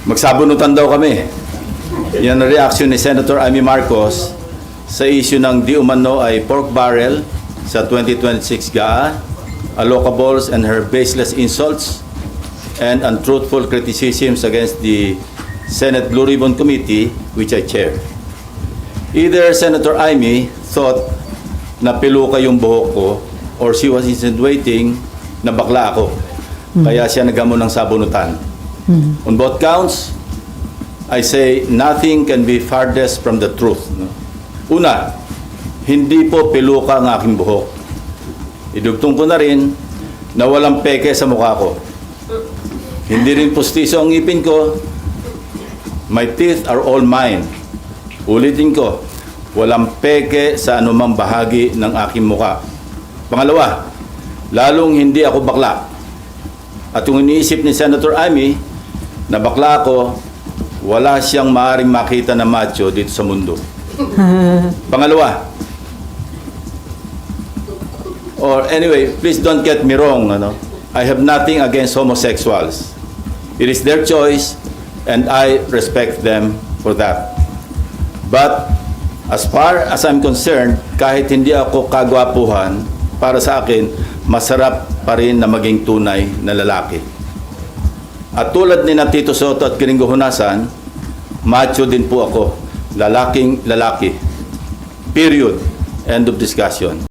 Magsabunutan daw kami. Yan ang reaction ni Senator Amy Marcos sa issue ng di umano ay pork barrel sa 2026 GAA, allocables and her baseless insults and untruthful criticisms against the Senate Blue Ribbon Committee, which I chair. Either Senator Amy thought na piluka yung buhok ko or she was insinuating na bakla ako. Kaya siya naghamon ng sabunutan. On both counts, I say nothing can be farthest from the truth. Una, hindi po piluka ang aking buhok. Idugtong ko na rin na walang peke sa mukha ko. Hindi rin pustiso ang ngipin ko. My teeth are all mine. Ulitin ko, walang peke sa anumang bahagi ng aking mukha. Pangalawa, lalong hindi ako bakla. At yung iniisip ni Senator Amy na bakla ako, wala siyang maaaring makita na macho dito sa mundo. Pangalawa, or anyway, please don't get me wrong, I have nothing against homosexuals. It is their choice and I respect them for that. But as far as I'm concerned, kahit hindi ako kagwapuhan, para sa akin, masarap pa rin na maging tunay na lalaki. At tulad ni na Tito Soto at Gringo Honasan, macho din po ako. Lalaking lalaki. Period. End of discussion.